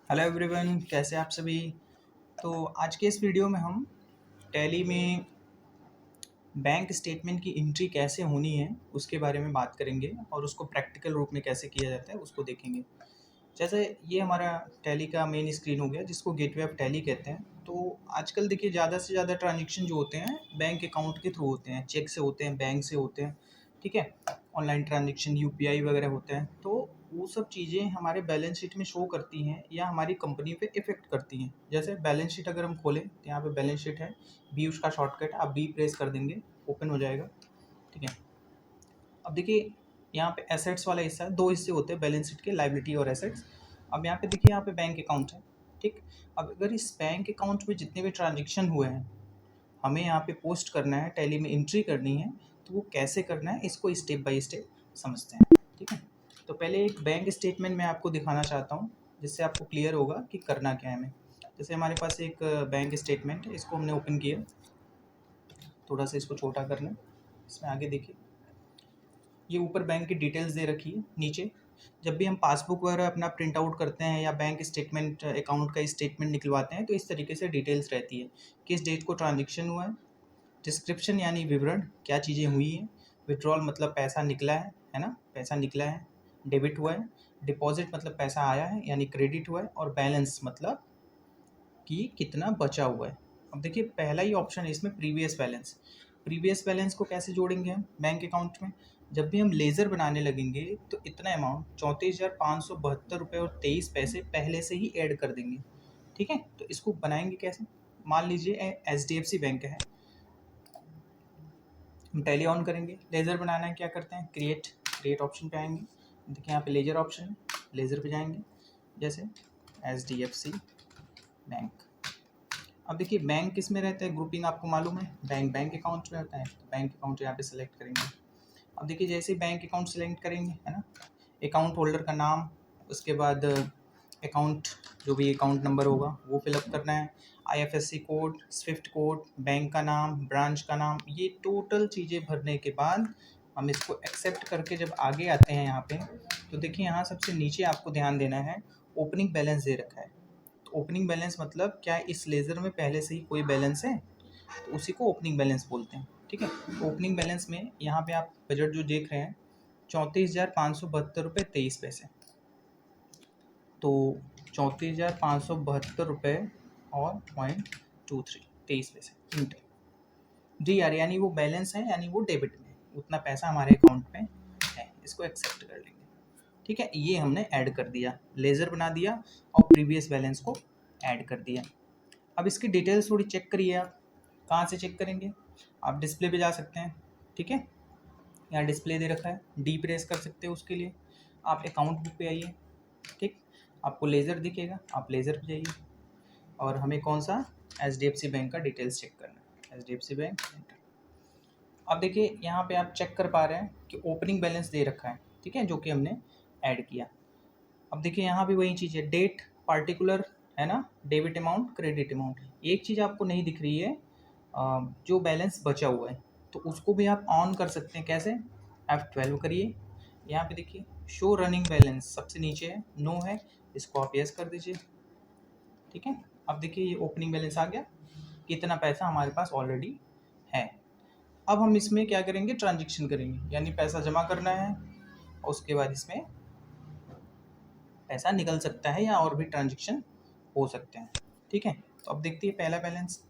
Hello everyone, कैसे आप सभी। तो आज के इस वीडियो में हम टैली में बैंक स्टेटमेंट की एंट्री कैसे होनी है उसके बारे में बात करेंगे और उसको प्रैक्टिकल रूप में कैसे किया जाता है उसको देखेंगे। जैसे ये हमारा टैली का मेन स्क्रीन हो गया जिसको गेटवे ऑफ टैली कहते हैं। तो आजकल देखिए ज़्यादा से ज़्यादा ट्रांजेक्शन जो होते हैं बैंक अकाउंट के थ्रू होते हैं, चेक से होते हैं, बैंक से होते हैं। ठीक है, ऑनलाइन ट्रांजेक्शन यूपीआई वगैरह होते हैं। तो वो सब चीज़ें हमारे बैलेंस शीट में शो करती हैं या हमारी कंपनी पे इफ़ेक्ट करती हैं। जैसे बैलेंस शीट अगर हम खोलें तो यहाँ पे बैलेंस शीट है, बी उसका शॉर्टकट, आप बी प्रेस कर देंगे, ओपन हो जाएगा। ठीक है, अब देखिए यहाँ पे एसेट्स वाला हिस्सा है, दो हिस्से होते हैं बैलेंस शीट के, लायबिलिटी और एसेट्स। अब यहाँ पे देखिए, यहाँ पे बैंक अकाउंट है। ठीक, अब अगर इस बैंक अकाउंट में जितने भी ट्रांजेक्शन हुए हैं हमें यहाँ पे पोस्ट करना है, टैली में एंट्री करनी है, तो वो कैसे करना है इसको स्टेप बाय स्टेप समझते हैं। ठीक है, तो पहले एक बैंक स्टेटमेंट मैं आपको दिखाना चाहता हूँ जिससे आपको क्लियर होगा कि करना क्या है हमें। जैसे हमारे पास एक बैंक स्टेटमेंट है, इसको हमने ओपन किया, थोड़ा सा इसको छोटा करना है, इसमें आगे देखिए ये ऊपर बैंक की डिटेल्स दे रखी है। नीचे जब भी हम पासबुक वगैरह अपना प्रिंट आउट करते हैं या बैंक स्टेटमेंट अकाउंट का स्टेटमेंट निकलवाते हैं तो इस तरीके से डिटेल्स रहती है, किस डेट को ट्रांजेक्शन हुआ है, डिस्क्रिप्शन यानी विवरण, क्या चीज़ें हुई हैं, विड्रॉल मतलब पैसा निकला है ना, पैसा निकला है, डेबिट हुआ है, डिपॉजिट मतलब पैसा आया है यानी क्रेडिट हुआ है, और बैलेंस मतलब कि कितना बचा हुआ है। अब देखिए पहला ही ऑप्शन है इसमें, प्रीवियस बैलेंस। प्रीवियस बैलेंस को कैसे जोड़ेंगे हम बैंक अकाउंट में, जब भी हम लेज़र बनाने लगेंगे तो इतना अमाउंट 34,572 रुपये और 23 पैसे पहले से ही ऐड कर देंगे। ठीक है, तो इसको बनाएंगे कैसे, मान लीजिए HDFC बैंक है, हम टैली ऑन करेंगे, लेज़र बनाना है, क्या करते हैं, क्रिएट ऑप्शन पे आएंगे, देखिए यहाँ पे लेजर ऑप्शन है, लेज़र पे जाएंगे, जैसे HDFC बैंक। अब देखिए बैंक किस में रहता है, ग्रुपिंग आपको मालूम है, बैंक अकाउंट में होता है, तो बैंक अकाउंट यहाँ पे सेलेक्ट करेंगे। अब देखिए जैसे बैंक अकाउंट सेलेक्ट करेंगे है ना, अकाउंट होल्डर का नाम, उसके बाद अकाउंट जो भी अकाउंट नंबर होगा वो फिलअप करना है, IFSC code, Swift code, bank का नाम, ब्रांच का नाम, ये टोटल चीज़ें भरने के बाद हम इसको एक्सेप्ट करके जब आगे आते हैं यहाँ पे, तो देखिए यहाँ सबसे नीचे आपको ध्यान देना है, ओपनिंग बैलेंस दे रखा है। तो ओपनिंग बैलेंस मतलब क्या, इस लेज़र में पहले से ही कोई बैलेंस है तो उसी को ओपनिंग बैलेंस बोलते हैं। ठीक है, ओपनिंग बैलेंस में यहाँ पे आप बजट जो देख रहे हैं 34,572 रुपये 23 पैसे, तो 34,572 रुपये और 0.23 23 पैसे इंटर जी यार, यानी वो बैलेंस है, यानी वो डेबिट में उतना पैसा हमारे अकाउंट में है, इसको एक्सेप्ट कर लेंगे। ठीक है, ये हमने ऐड कर दिया, लेज़र बना दिया और प्रीवियस बैलेंस को ऐड कर दिया। अब इसकी डिटेल्स थोड़ी चेक करिए, आप कहाँ से चेक करेंगे, आप डिस्प्ले पे जा सकते हैं। ठीक है, यहाँ डिस्प्ले दे रखा है, डी प्रेस कर सकते हो, उसके लिए आप अकाउंट बुक पे आइए। ठीक, आपको लेज़र दिखेगा, आप लेज़र पे जाइए और हमें कौन सा, HDFC बैंक का डिटेल्स चेक करना है, HDFC बैंक। अब देखिए यहाँ पे आप चेक कर पा रहे हैं कि ओपनिंग बैलेंस दे रखा है, ठीक है, जो कि हमने ऐड किया। अब देखिए यहाँ भी वही चीज़ है, डेट पार्टिकुलर है ना, डेबिट अमाउंट, क्रेडिट अमाउंट। एक चीज़ आपको नहीं दिख रही है, जो बैलेंस बचा हुआ है, तो उसको भी आप ऑन कर सकते हैं। कैसे, F12 करिए, यहाँ पे देखिए शो रनिंग बैलेंस सबसे नीचे है, नो है, इसको आप यस कर दीजिए। ठीक है, अब देखिए ये ओपनिंग बैलेंस आ गया, कितना पैसा हमारे पास ऑलरेडी है। अब हम इसमें क्या करेंगे, ट्रांजेक्शन करेंगे, यानी पैसा जमा करना है और उसके बाद इसमें पैसा निकल सकता है या और भी ट्रांजेक्शन हो सकते हैं। ठीक है, तो अब देखते हैं पहला बैलेंस,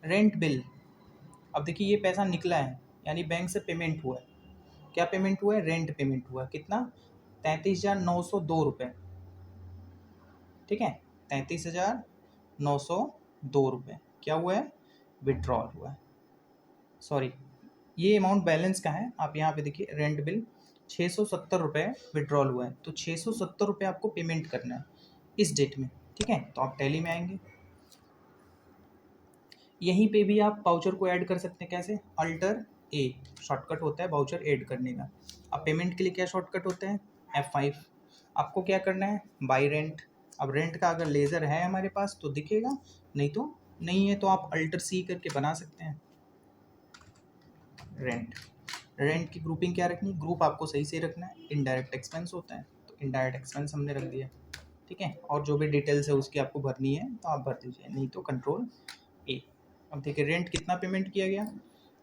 रेंट बिल। अब देखिए ये पैसा निकला है, यानी बैंक से पेमेंट हुआ है। क्या पेमेंट हुआ है, रेंट पेमेंट हुआ है, कितना, 33,902 रुपये। ठीक है, 33,902 रुपये क्या हुआ है, विड्रॉल हुआ है। सॉरी, ये अमाउंट बैलेंस का है, आप यहाँ पे देखिए रेंट बिल 670 रुपये विड्रॉल हुआ है, तो 670 रुपये आपको पेमेंट करना है इस डेट में। ठीक है, तो आप टैली में आएंगे, यहीं पे भी आप वाउचर को ऐड कर सकते हैं। कैसे, अल्टर ए शॉर्टकट होता है वाउचर ऐड करने का। अब पेमेंट के लिए क्या शॉर्टकट होता है, F5। आपको क्या करना है, बाई रेंट। अब रेंट का अगर लेज़र है हमारे पास तो दिखेगा, नहीं तो नहीं है, तो आप अल्टर C करके बना सकते हैं। रेंट की ग्रुपिंग क्या रखनी है, ग्रुप आपको सही से रखना है, इनडायरेक्ट एक्सपेंस होता है, तो इनडायरेक्ट एक्सपेंस हमने रख दिया। ठीक है, और जो भी डिटेल्स है उसकी आपको भरनी है तो आप भर दीजिए, नहीं तो कंट्रोल ए। अब देखिए रेंट कितना पेमेंट किया गया।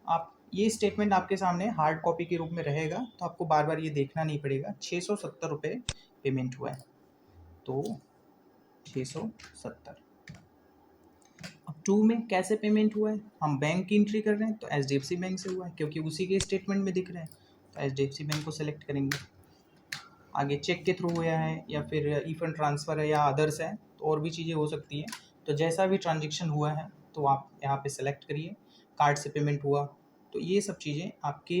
आप ये स्टेटमेंट आपके सामने हार्ड कॉपी के रूप में रहेगा, तो आपको बार बार ये देखना नहीं पड़ेगा। 670 रुपये पेमेंट हुआ है, तो 670। अब 2 में कैसे पेमेंट हुआ है, हम बैंक की एंट्री कर रहे हैं तो HDFC बैंक से हुआ है, क्योंकि उसी के स्टेटमेंट में दिख रहे हैं, तो HDFC बैंक को सेलेक्ट करेंगे। आगे चेक के थ्रू हुआ है या फिर ई फंड ट्रांसफ़र है या अदर्स है, तो और भी चीज़ें हो सकती है। तो जैसा भी ट्रांजेक्शन हुआ है तो आप यहाँ पे सेलेक्ट करिए। कार्ड से पेमेंट हुआ, तो ये सब चीज़ें आपके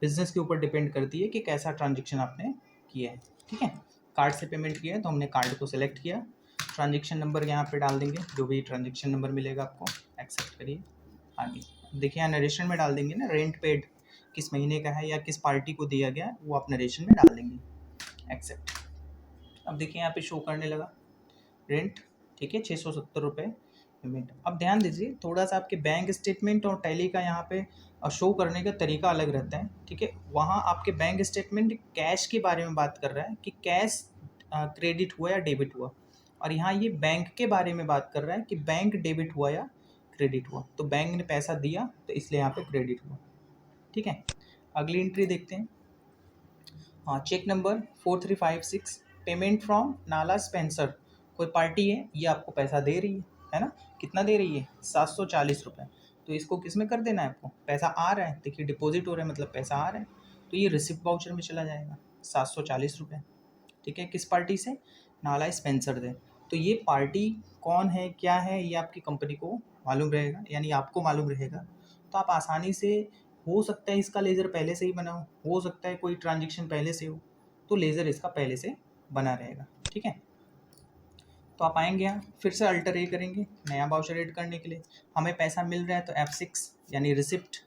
बिजनेस के ऊपर डिपेंड करती है कि कैसा ट्रांजेक्शन आपने किया है। ठीक है, कार्ड से पेमेंट किया है तो हमने कार्ड को सेलेक्ट किया। ट्रांजेक्शन नंबर यहाँ पे डाल देंगे, जो भी ट्रांजेक्शन नंबर मिलेगा आपको, एक्सेप्ट करिए। आगे देखिए यहाँ नरेशन में डाल देंगे ना, रेंट पेड किस महीने का है या किस पार्टी को दिया गया, वो आप नरेशन में डाल देंगे, एक्सेप्ट। अब देखिए यहाँ पे शो करने लगा रेंट, ठीक है, 670 रुपये पेमेंट। अब ध्यान दीजिए थोड़ा सा, आपके बैंक स्टेटमेंट और टैली का यहाँ पे शो करने का तरीका अलग रहता है। ठीक है, वहाँ आपके बैंक स्टेटमेंट कैश के बारे में बात कर रहा है कि कैश क्रेडिट हुआ या डेबिट हुआ, और यहाँ ये बैंक के बारे में बात कर रहा है कि बैंक डेबिट हुआ या क्रेडिट हुआ। तो बैंक ने पैसा दिया तो इसलिए यहाँ पे क्रेडिट हुआ। ठीक है, अगली एंट्री देखते हैं। हाँ, चेक नंबर 4356, पेमेंट फ्रॉम नाला स्पेंसर। कोई पार्टी है, ये आपको पैसा दे रही है ना, कितना दे रही है, 740 रुपये। तो इसको किस में कर देना है आपको, पैसा आ रहा है, देखिए डिपॉजिट हो रहा है मतलब पैसा आ रहा है, तो ये रिसिप्ट वाउचर में चला जाएगा 740 रुपये। ठीक है, किस पार्टी से, नाला स्पेंसर दे। तो ये पार्टी कौन है, क्या है, ये आपकी कंपनी को मालूम रहेगा, यानी आपको मालूम रहेगा। तो आप आसानी से, हो सकता है इसका लेज़र पहले से ही बना हो सकता है कोई ट्रांजेक्शन पहले से हो, तो लेज़र इसका पहले से बना रहेगा। ठीक है, तो आप आएंगे यहाँ, फिर से अल्टर ए करेंगे नया वाउचर ऐड करने के लिए। हमें पैसा मिल रहा है तो F6 यानी रिसिप्ट।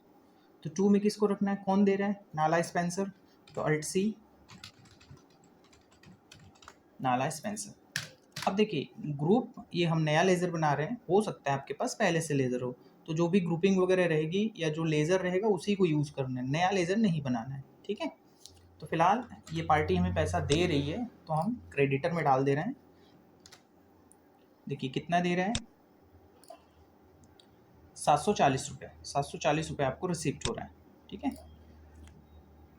तो 2 में किसको रखना है, कौन दे रहा है, नाला स्पेंसर, तो अल्ट C, नाला स्पेंसर। अब देखिए ग्रुप, ये हम नया लेज़र बना रहे हैं, हो सकता है आपके पास पहले से लेज़र हो, तो जो भी ग्रुपिंग वगैरह रहेगी या जो लेज़र रहेगा उसी को यूज़ करना है, नया लेज़र नहीं बनाना है। ठीक है, तो फिलहाल ये पार्टी हमें पैसा दे रही है तो हम क्रेडिटर में डाल दे रहे हैं। देखिए कितना दे रहा है, 740 रुपये। 740 रुपये आपको रिसिप्ट हो रहा है। ठीक है,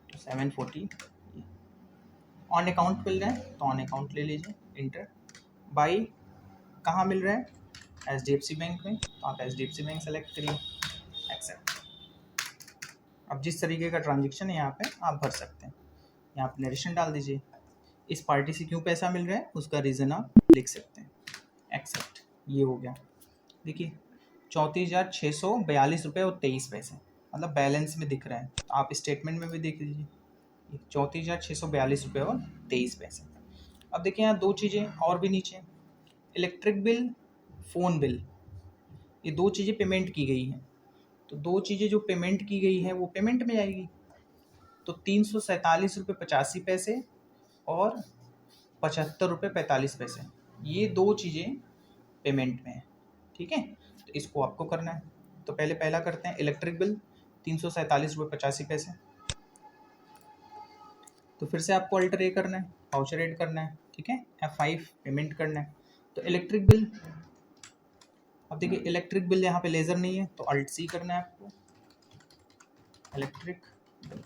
तो 740 ऑन अकाउंट मिल रहा है, तो ऑन अकाउंट ले लीजिए, इंटर। बाई कहाँ मिल रहा है, HDFC बैंक में, तो आप HDFC बैंक सेलेक्ट करिए, एक्सेप्ट। अब जिस तरीके का ट्रांजेक्शन है यहाँ पे आप भर सकते हैं, यहाँ पे नरेशन डाल दीजिए, इस पार्टी से क्यों पैसा मिल रहा है उसका रीज़न आप लिख सकते हैं, एक्सेप्ट। ये हो गया। देखिए 34,642 रुपये और 23 पैसे, मतलब बैलेंस में दिख रहा है, तो आप स्टेटमेंट में भी देख लीजिए 34,642 रुपये और 23 पैसे। अब देखिए यहाँ 2 चीज़ें और भी नीचे, इलेक्ट्रिक बिल, फ़ोन बिल, ये 2 चीज़ें पेमेंट की गई हैं। तो 2 चीज़ें जो पेमेंट की गई है वो पेमेंट में आएगी, तो 347 रुपये 85 पैसे और 75 रुपये 45 पैसे, ये 2 चीज़ें पेमेंट में है। ठीक है, तो इसको आपको करना है। तो पहले पहला करते हैं, इलेक्ट्रिक बिल 347 रुपये 85 पैसे। तो फिर से आपको अल्टर ए करना है, वाउचर ऐड करना है। ठीक है, F5 पेमेंट करना है। तो इलेक्ट्रिक बिल, अब देखिए इलेक्ट्रिक बिल यहाँ पे लेज़र नहीं है तो अल्ट C करना है आपको, इलेक्ट्रिक बिल।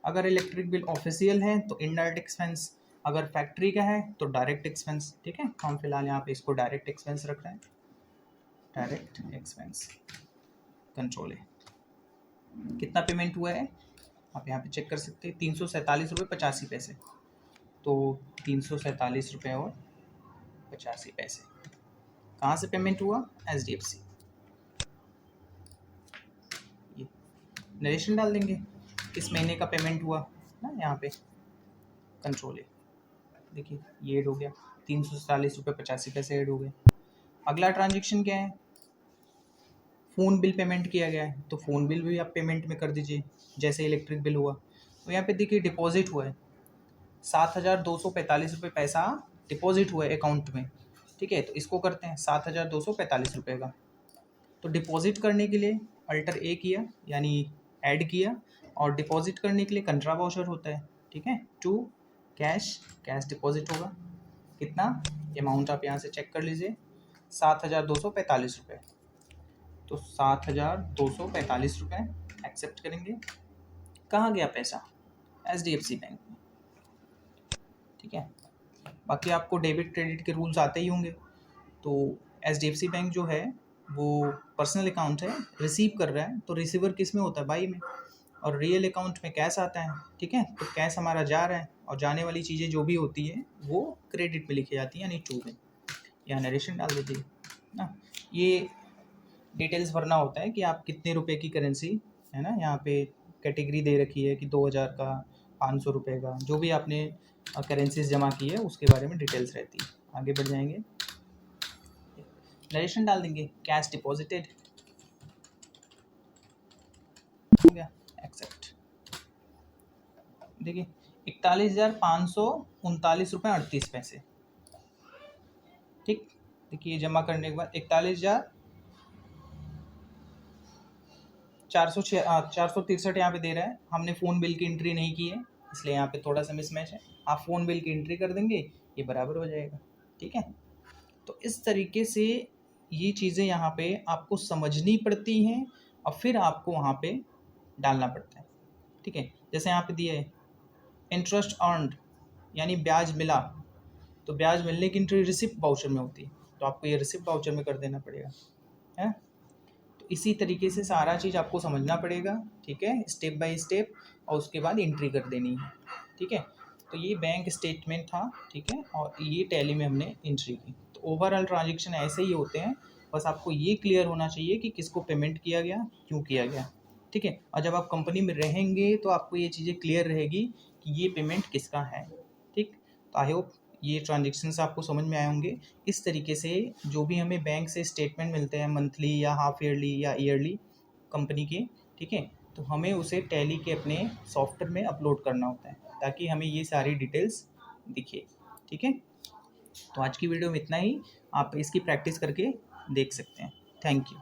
अगर इलेक्ट्रिक बिल ऑफिशियल है तो इनडायरेक्ट एक्सपेंस, अगर फैक्ट्री का है तो डायरेक्ट एक्सपेंस। ठीक है, हम फिलहाल यहाँ पे इसको डायरेक्ट एक्सपेंस रख रहे हैं, डायरेक्ट एक्सपेंस, कंट्रोल है। कितना पेमेंट हुआ है आप यहाँ पे चेक कर सकते हैं, 347 रुपये 85 पैसे। तो 347 रुपये और 85 पैसे कहाँ से पेमेंट हुआ, HDFC। ये नरेशन डाल देंगे किस महीने का पेमेंट हुआ ना, यहाँ पे कंट्रोल है। देखिए ये ऐड हो गया, 347 रुपये 85 पैसे ऐड हो गए। अगला ट्रांजेक्शन क्या है, फ़ोन बिल पेमेंट किया गया है, तो फ़ोन बिल भी आप पेमेंट में कर दीजिए जैसे इलेक्ट्रिक बिल हुआ। तो यहाँ पे देखिए डिपॉजिट हुआ है 7,245 रुपये पैसा डिपॉजिट हुआ है अकाउंट में। ठीक है, तो इसको करते हैं 7,245 रुपये का। तो डिपॉजिट करने के लिए अल्टर ए किया यानी ऐड किया, और डिपॉजिट करने के लिए कंट्रा वाउचर होता है। ठीक है, टू कैश, कैश डिपॉजिट होगा कितना अमाउंट आप यहाँ से चेक कर लीजिए, 7,245 रुपये। तो 7,245 रुपये एक्सेप्ट करेंगे। कहाँ गया पैसा? HDFC बैंक में, ठीक है। बाकी आपको डेबिट क्रेडिट के रूल्स आते ही होंगे। तो HDFC बैंक जो है वो पर्सनल अकाउंट है, रिसीव कर रहा है, तो रिसीवर किस में होता है? बाई में। और रियल अकाउंट में कैश आता है, ठीक है। तो कैश हमारा जा रहा है और जाने वाली चीज़ें जो भी होती है वो क्रेडिट में लिखी जाती है, यानी टू में। यहाँ नरेशन डाल दीजिए ना। ये डिटेल्स भरना होता है कि आप कितने रुपए की करेंसी है ना, यहाँ पे कैटेगरी दे रखी है कि 2,000 का, 500 रुपये का, जो भी आपने करेंसीज जमा की है उसके बारे में डिटेल्स रहती है। आगे बढ़ जाएंगे, नरेशन डाल देंगे, कैश डिपॉजिटेड हो गया, एक्सेप्ट। देखिए 41,539 रुपये 38 पैसे, ठीक। देखिए जमा करने के बाद 41,463 यहाँ पे दे रहा है। हमने फ़ोन बिल की एंट्री नहीं की है, इसलिए यहाँ पे थोड़ा सा मिसमैच है। आप फ़ोन बिल की एंट्री कर देंगे, ये बराबर हो जाएगा, ठीक है। तो इस तरीके से ये चीज़ें यहाँ पे आपको समझनी पड़ती हैं और फिर आपको वहाँ पे डालना पड़ता है, ठीक है। जैसे यहाँ पे दिया है इंटरेस्ट अर्नड, यानी ब्याज मिला, तो ब्याज मिलने की एंट्री रिसिप्ट वाउचर में होती है, तो आपको ये रिसिप्ट वाउचर में कर देना पड़ेगा, है। तो इसी तरीके से सारा चीज़ आपको समझना पड़ेगा, ठीक है, स्टेप बाय स्टेप, और उसके बाद एंट्री कर देनी है, ठीक है। तो ये बैंक स्टेटमेंट था, ठीक है, और ये टैली में हमने एंट्री की। तो ओवरऑल ट्रांजेक्शन ऐसे ही होते हैं, बस आपको ये क्लियर होना चाहिए कि किसको पेमेंट किया गया, क्यों किया गया, ठीक है। और जब आप कंपनी में रहेंगे तो आपको ये चीज़ें क्लियर रहेगी कि ये पेमेंट किसका है, ठीक। तो आई होप ये ट्रांजेक्शन्स आपको समझ में आए होंगे। इस तरीके से जो भी हमें बैंक से स्टेटमेंट मिलते हैं, मंथली या हाफ ईयरली या ईयरली कंपनी के, ठीक है, तो हमें उसे टैली के अपने सॉफ्टवेयर में अपलोड करना होता है ताकि हमें ये सारी डिटेल्स दिखे, ठीक है। तो आज की वीडियो में इतना ही, आप इसकी प्रैक्टिस करके देख सकते हैं। Thank you.